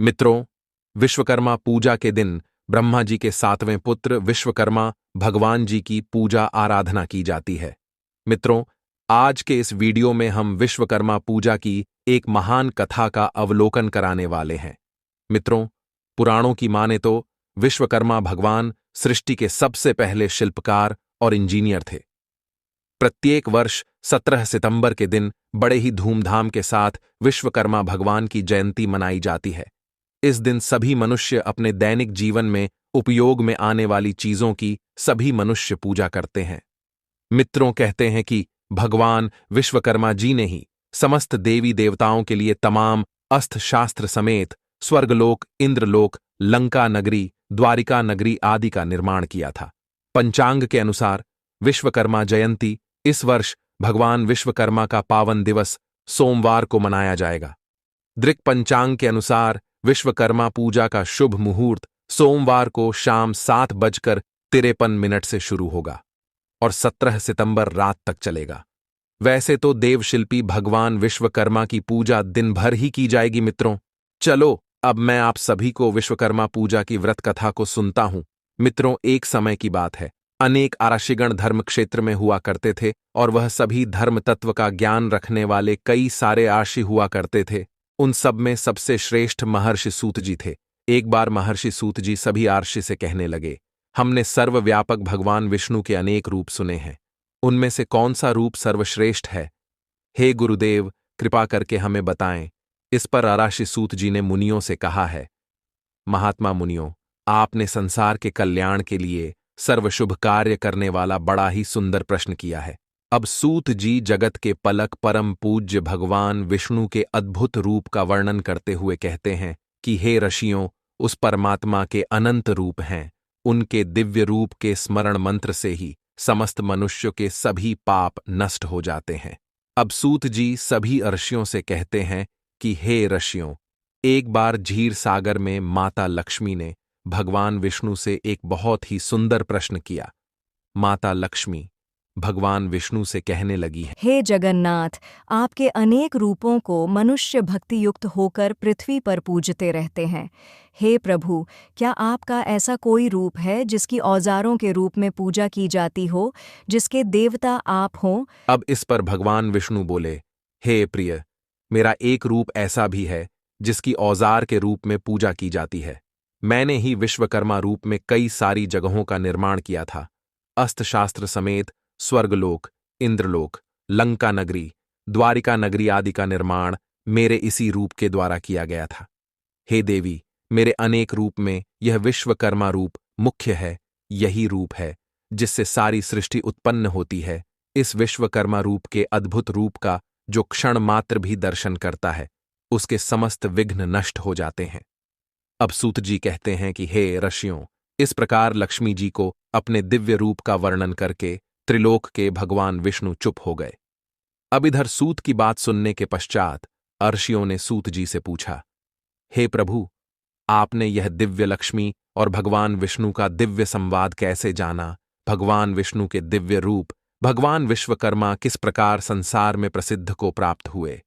मित्रों, विश्वकर्मा पूजा के दिन ब्रह्मा जी के सातवें पुत्र विश्वकर्मा भगवान जी की पूजा आराधना की जाती है। मित्रों, आज के इस वीडियो में हम विश्वकर्मा पूजा की एक महान कथा का अवलोकन कराने वाले हैं। मित्रों, पुराणों की माने तो विश्वकर्मा भगवान सृष्टि के सबसे पहले शिल्पकार और इंजीनियर थे। प्रत्येक वर्ष 17 सितंबर के दिन बड़े ही धूमधाम के साथ विश्वकर्मा भगवान की जयंती मनाई जाती है। इस दिन सभी मनुष्य अपने दैनिक जीवन में उपयोग में आने वाली चीजों की सभी मनुष्य पूजा करते हैं। मित्रों, कहते हैं कि भगवान विश्वकर्मा जी ने ही समस्त देवी देवताओं के लिए तमाम अस्त्र शास्त्र समेत स्वर्गलोक, इंद्रलोक, लंका नगरी, द्वारिका नगरी आदि का निर्माण किया था। पंचांग के अनुसार विश्वकर्मा जयंती इस वर्ष भगवान विश्वकर्मा का पावन दिवस सोमवार को मनाया जाएगा। दृक् पंचांग के अनुसार विश्वकर्मा पूजा का शुभ मुहूर्त सोमवार को शाम 7:53 से शुरू होगा और 17 सितंबर रात तक चलेगा। वैसे तो देवशिल्पी भगवान विश्वकर्मा की पूजा दिन भर ही की जाएगी। मित्रों, चलो अब मैं आप सभी को विश्वकर्मा पूजा की व्रत कथा को सुनता हूं। मित्रों, एक समय की बात है, अनेक आराशिगण धर्म क्षेत्र में हुआ करते थे और वह सभी धर्म तत्व का ज्ञान रखने वाले कई सारे आर्षि हुआ करते थे। उन सब में सबसे श्रेष्ठ महर्षि सूत जी थे। एक बार महर्षि सूत जी सभी आर्षि से कहने लगे, हमने सर्वव्यापक भगवान विष्णु के अनेक रूप सुने हैं, उनमें से कौन सा रूप सर्वश्रेष्ठ है? हे गुरुदेव, कृपा करके हमें बताएं। इस पर आराषि सूत जी ने मुनियों से कहा है, महात्मा मुनियों, आपने संसार के कल्याण के लिए सर्वशुभ कार्य करने वाला बड़ा ही सुंदर प्रश्न किया है। अब सूत जी जगत के पलक परम पूज्य भगवान विष्णु के अद्भुत रूप का वर्णन करते हुए कहते हैं कि हे ऋषियों, उस परमात्मा के अनंत रूप हैं। उनके दिव्य रूप के स्मरण मंत्र से ही समस्त मनुष्यों के सभी पाप नष्ट हो जाते हैं। अब सूत जी सभी ऋषियों से कहते हैं कि हे ऋषियों, एक बार झीर सागर में माता लक्ष्मी ने भगवान विष्णु से एक बहुत ही सुंदर प्रश्न किया। माता लक्ष्मी भगवान विष्णु से कहने लगी है, हे जगन्नाथ, आपके अनेक रूपों को मनुष्य भक्तियुक्त होकर पृथ्वी पर पूजते रहते हैं। हे प्रभु, क्या आपका ऐसा कोई रूप है जिसकी औजारों के रूप में पूजा की जाती हो, जिसके देवता आप हों? अब इस पर भगवान विष्णु बोले, हे प्रिय, मेरा एक रूप ऐसा भी है जिसकी औजार के रूप में पूजा की जाती है। मैंने ही विश्वकर्मा रूप में कई सारी जगहों का निर्माण किया था। अस्त्र शास्त्र समेत स्वर्गलोक, इंद्रलोक, लंका नगरी, द्वारिका नगरी आदि का निर्माण मेरे इसी रूप के द्वारा किया गया था। हे देवी, मेरे अनेक रूप में यह विश्वकर्मा रूप मुख्य है। यही रूप है जिससे सारी सृष्टि उत्पन्न होती है। इस विश्वकर्मा रूप के अद्भुत रूप का जो क्षण मात्र भी दर्शन करता है, उसके समस्त विघ्न नष्ट हो जाते हैं। अब सूत जी कहते हैं कि हे ऋषियों, इस प्रकार लक्ष्मी जी को अपने दिव्य रूप का वर्णन करके त्रिलोक के भगवान विष्णु चुप हो गए। अब इधर सूत की बात सुनने के पश्चात ऋषियों ने सूत जी से पूछा, हे प्रभु, आपने यह दिव्य लक्ष्मी और भगवान विष्णु का दिव्य संवाद कैसे जाना? भगवान विष्णु के दिव्य रूप भगवान विश्वकर्मा किस प्रकार संसार में प्रसिद्ध को प्राप्त हुए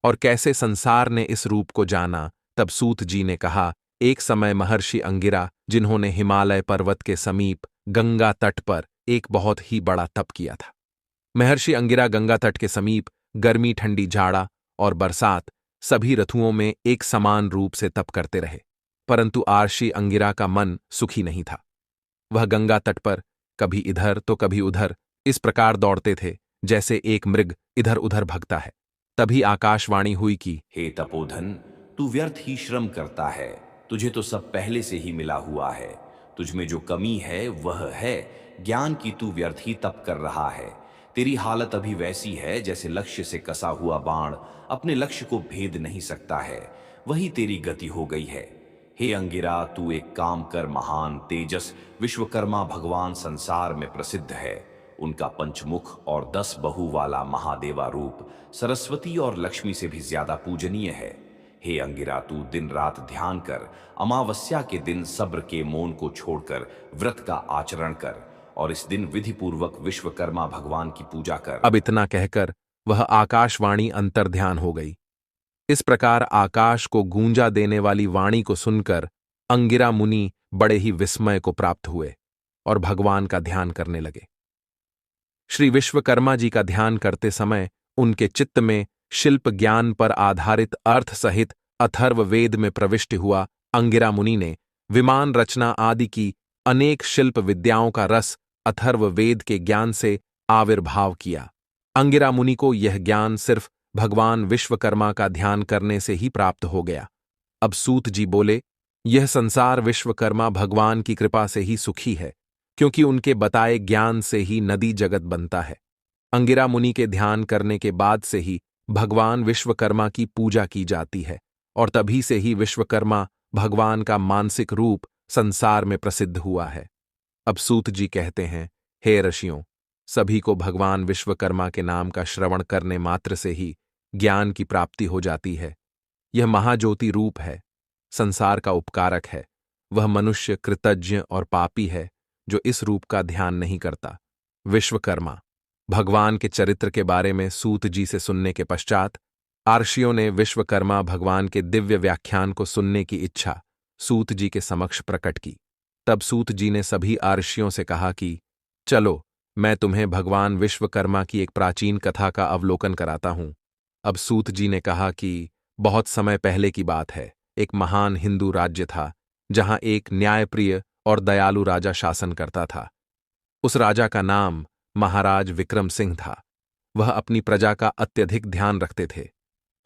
और कैसे संसार ने इस रूप को जाना? तब सूत जी ने कहा, एक समय महर्षि अंगिरा, जिन्होंने हिमालय पर्वत के समीप गंगा तट पर एक बहुत ही बड़ा तप किया था। महर्षि अंगिरा गंगा तट के समीप गर्मी, ठंडी, जाड़ा और बरसात सभी ऋतुओं में एक समान रूप से तप करते रहे, परंतु आर्षि अंगिरा का मन सुखी नहीं था। वह गंगा तट पर कभी इधर तो कभी उधर इस प्रकार दौड़ते थे जैसे एक मृग इधर उधर भगता है। तभी आकाशवाणी हुई कि हे तपोधन, तू व्यर्थ ही श्रम करता है, तुझे तो सब पहले से ही मिला हुआ है। तुझमें जो कमी है वह है ज्ञान की, तू व्यर्थ ही तप कर रहा है। तेरी हालत अभी वैसी है जैसे लक्ष्य से कसा हुआ बाण अपने लक्ष्य को भेद नहीं सकता है, वही तेरी गति हो गई है। हे अंगिरा, तू एक काम कर, महान तेजस विश्वकर्मा भगवान संसार में प्रसिद्ध है। उनका पंचमुख और 10 बहु वाला महादेवा रूप सरस्वती और लक्ष्मी से भी ज्यादा पूजनीय है। हे अंगिरा, तू दिन रात ध्यान कर, अमावस्या के दिन सब्र के मौन को छोड़कर व्रत का आचरण कर और इस दिन विधि पूर्वक विश्वकर्मा भगवान की पूजा कर। अब इतना कहकर वह आकाशवाणी अंतर्ध्यान हो गई। इस प्रकार आकाश को गूंजा देने वाली वाणी को सुनकर अंगिरा मुनि बड़े ही विस्मय को प्राप्त हुए और भगवान का ध्यान करने लगे। श्री विश्वकर्मा जी का ध्यान करते समय उनके चित्त में शिल्प ज्ञान पर आधारित अर्थ सहित अथर्व वेद में प्रविष्ट हुआ अंगिरा मुनि ने विमान रचना आदि की अनेक शिल्प विद्याओं का रस अथर्व वेद के ज्ञान से आविर्भाव किया। अंगिरा मुनि को यह ज्ञान सिर्फ भगवान विश्वकर्मा का ध्यान करने से ही प्राप्त हो गया। अब सूत जी बोले, यह संसार विश्वकर्मा भगवान की कृपा से ही सुखी है, क्योंकि उनके बताए ज्ञान से ही नदी जगत बनता है। अंगिरा मुनि के ध्यान करने के बाद से ही भगवान विश्वकर्मा की पूजा की जाती है और तभी से ही विश्वकर्मा भगवान का मानसिक रूप संसार में प्रसिद्ध हुआ है। अब सूत जी कहते हैं, हे ऋषियों, सभी को भगवान विश्वकर्मा के नाम का श्रवण करने मात्र से ही ज्ञान की प्राप्ति हो जाती है। यह महाज्योति रूप है, संसार का उपकारक है। वह मनुष्य कृतज्ञ और पापी है जो इस रूप का ध्यान नहीं करता। विश्वकर्मा भगवान के चरित्र के बारे में सूत जी से सुनने के पश्चात आर्षियों ने विश्वकर्मा भगवान के दिव्य व्याख्यान को सुनने की इच्छा सूत जी के समक्ष प्रकट की। तब सूत जी ने सभी आर्षियों से कहा कि चलो, मैं तुम्हें भगवान विश्वकर्मा की एक प्राचीन कथा का अवलोकन कराता हूं। अब सूत जी ने कहा कि बहुत समय पहले की बात है, एक महान हिंदू राज्य था जहां एक न्यायप्रिय और दयालु राजा शासन करता था। उस राजा का नाम महाराज विक्रम सिंह था। वह अपनी प्रजा का अत्यधिक ध्यान रखते थे।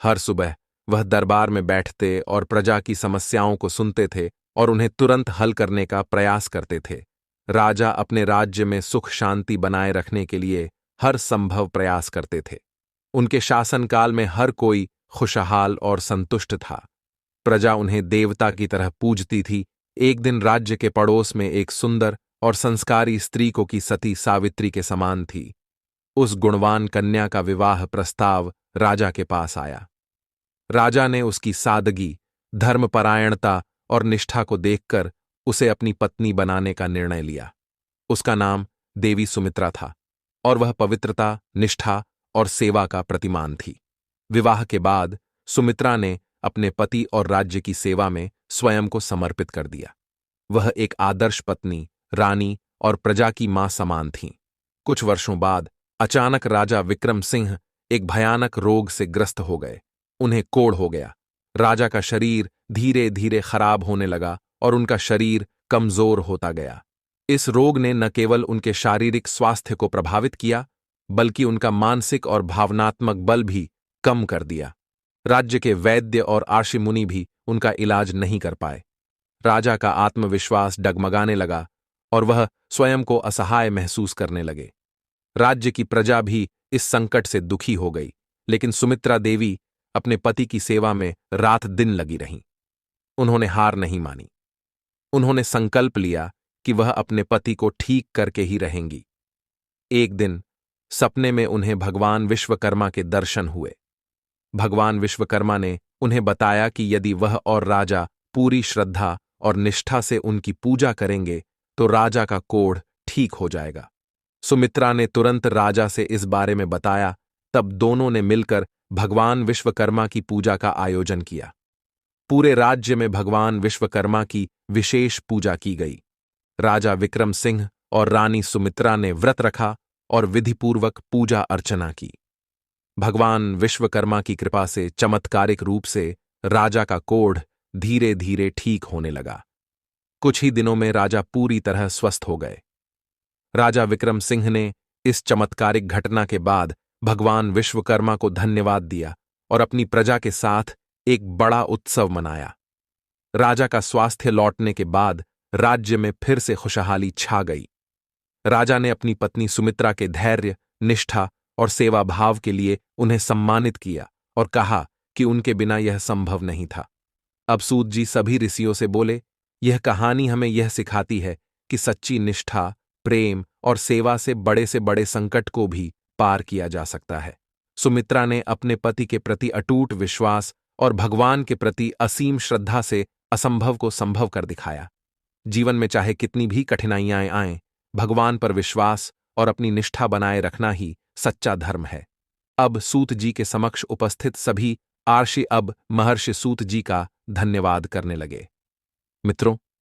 हर सुबह वह दरबार में बैठते और प्रजा की समस्याओं को सुनते थे और उन्हें तुरंत हल करने का प्रयास करते थे। राजा अपने राज्य में सुख शांति बनाए रखने के लिए हर संभव प्रयास करते थे। उनके शासनकाल में हर कोई खुशहाल और संतुष्ट था। प्रजा उन्हें देवता की तरह पूजती थी। एक दिन राज्य के पड़ोस में एक सुंदर और संस्कारी स्त्री को की सती सावित्री के समान थी। उस गुणवान कन्या का विवाह प्रस्ताव राजा के पास आया। राजा ने उसकी सादगी, धर्मपरायणता और निष्ठा को देखकर उसे अपनी पत्नी बनाने का निर्णय लिया। उसका नाम देवी सुमित्रा था और वह पवित्रता, निष्ठा और सेवा का प्रतिमान थी। विवाह के बाद सुमित्रा ने अपने पति और राज्य की सेवा में स्वयं को समर्पित कर दिया। वह एक आदर्श पत्नी, रानी और प्रजा की मां समान थीं। कुछ वर्षों बाद अचानक राजा विक्रम सिंह एक भयानक रोग से ग्रस्त हो गए। उन्हें कोढ़ हो गया। राजा का शरीर धीरे धीरे खराब होने लगा और उनका शरीर कमजोर होता गया। इस रोग ने न केवल उनके शारीरिक स्वास्थ्य को प्रभावित किया, बल्कि उनका मानसिक और भावनात्मक बल भी कम कर दिया। राज्य के वैद्य और आर्षि मुनि भी उनका इलाज नहीं कर पाए। राजा का आत्मविश्वास डगमगाने लगा और वह स्वयं को असहाय महसूस करने लगे। राज्य की प्रजा भी इस संकट से दुखी हो गई, लेकिन सुमित्रा देवी अपने पति की सेवा में रात दिन लगी रहीं। उन्होंने हार नहीं मानी। उन्होंने संकल्प लिया कि वह अपने पति को ठीक करके ही रहेंगी। एक दिन सपने में उन्हें भगवान विश्वकर्मा के दर्शन हुए। भगवान विश्वकर्मा ने उन्हें बताया कि यदि वह और राजा पूरी श्रद्धा और निष्ठा से उनकी पूजा करेंगे तो राजा का कोढ़ ठीक हो जाएगा। सुमित्रा ने तुरंत राजा से इस बारे में बताया। तब दोनों ने मिलकर भगवान विश्वकर्मा की पूजा का आयोजन किया। पूरे राज्य में भगवान विश्वकर्मा की विशेष पूजा की गई। राजा विक्रम सिंह और रानी सुमित्रा ने व्रत रखा और विधिपूर्वक पूजा अर्चना की। भगवान विश्वकर्मा की कृपा से चमत्कारिक रूप से राजा का कोढ़ धीरे धीरे ठीक होने लगा। कुछ ही दिनों में राजा पूरी तरह स्वस्थ हो गए। राजा विक्रम सिंह ने इस चमत्कारिक घटना के बाद भगवान विश्वकर्मा को धन्यवाद दिया और अपनी प्रजा के साथ एक बड़ा उत्सव मनाया। राजा का स्वास्थ्य लौटने के बाद राज्य में फिर से खुशहाली छा गई। राजा ने अपनी पत्नी सुमित्रा के धैर्य, निष्ठा और सेवा भाव के लिए उन्हें सम्मानित किया और कहा कि उनके बिना यह संभव नहीं था। अब सूत जी सभी ऋषियों से बोले, यह कहानी हमें यह सिखाती है कि सच्ची निष्ठा, प्रेम और सेवा से बड़े संकट को भी पार किया जा सकता है। सुमित्रा ने अपने पति के प्रति अटूट विश्वास और भगवान के प्रति असीम श्रद्धा से असंभव को संभव कर दिखाया। जीवन में चाहे कितनी भी कठिनाइयां आएं, भगवान पर विश्वास और अपनी निष्ठा बनाए रखना ही सच्चा धर्म है। अब सूत जी के समक्ष उपस्थित सभी आर्षि अब महर्षि सूत जी का धन्यवाद करने लगे। मित्रों,